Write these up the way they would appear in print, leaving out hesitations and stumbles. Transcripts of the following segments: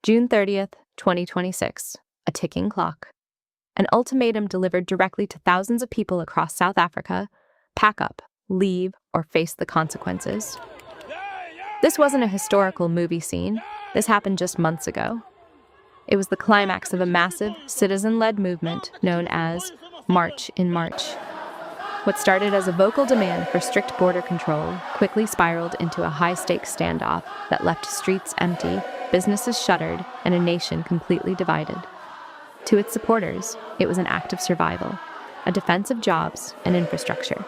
June 30th, 2026. A ticking clock. An ultimatum delivered directly to thousands of people across South Africa: pack up, leave, or face the consequences. This wasn't a historical movie scene. This happened just months ago. It was the climax of a massive, citizen-led movement known as March in March. What started as a vocal demand for strict border control quickly spiraled into a high-stakes standoff that left streets empty, businesses shuttered, and a nation completely divided. To its supporters, it was an act of survival, a defense of jobs and infrastructure.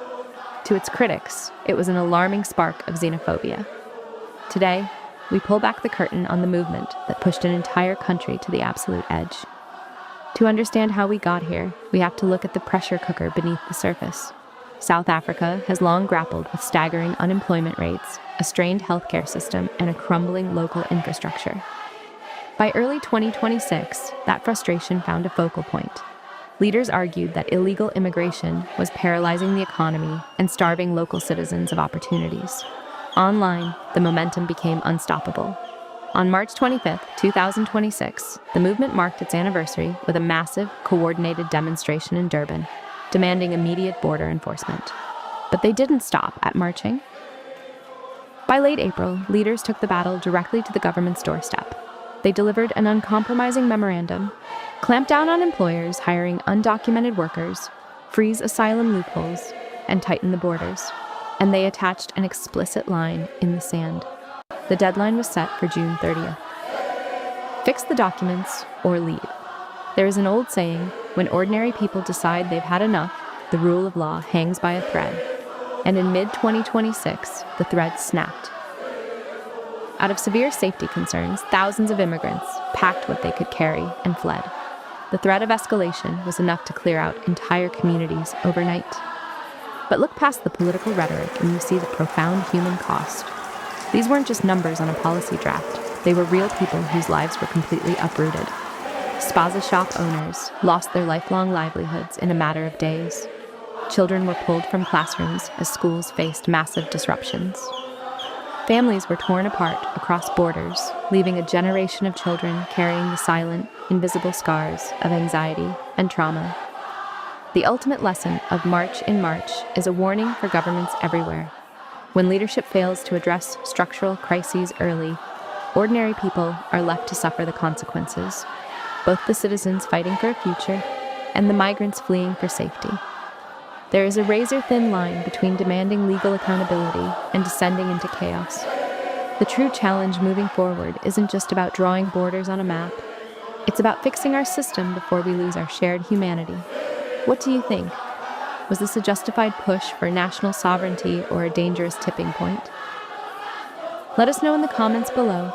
To its critics, it was an alarming spark of xenophobia. Today, we pull back the curtain on the movement that pushed an entire country to the absolute edge. To understand how we got here, we have to look at the pressure cooker beneath the surface. South Africa has long grappled with staggering unemployment rates, a strained healthcare system, and a crumbling local infrastructure. By early 2026, that frustration found a focal point. Leaders argued that illegal immigration was paralyzing the economy and starving local citizens of opportunities. Online, the momentum became unstoppable. On March 25, 2026, the movement marked its anniversary with a massive, coordinated demonstration in Durban, demanding immediate border enforcement. But they didn't stop at marching. By late April, leaders took the battle directly to the government's doorstep. They delivered an uncompromising memorandum: clamp down on employers hiring undocumented workers, freeze asylum loopholes, and tighten the borders. And they attached an explicit line in the sand. The deadline was set for June 30th. Fix the documents or leave. There is an old saying: when ordinary people decide they've had enough, the rule of law hangs by a thread. And in mid-2026, the thread snapped. Out of severe safety concerns, thousands of immigrants packed what they could carry and fled. The threat of escalation was enough to clear out entire communities overnight. But look past the political rhetoric and you see the profound human cost. These weren't just numbers on a policy draft. They were real people whose lives were completely uprooted. Spaza shop owners lost their lifelong livelihoods in a matter of days. Children were pulled from classrooms as schools faced massive disruptions. Families were torn apart across borders, leaving a generation of children carrying the silent, invisible scars of anxiety and trauma. The ultimate lesson of March in March is a warning for governments everywhere. When leadership fails to address structural crises early, ordinary people are left to suffer the consequences, both the citizens fighting for a future and the migrants fleeing for safety. There is a razor-thin line between demanding legal accountability and descending into chaos. The true challenge moving forward isn't just about drawing borders on a map. It's about fixing our system before we lose our shared humanity. What do you think? Was this a justified push for national sovereignty or a dangerous tipping point? Let us know in the comments below.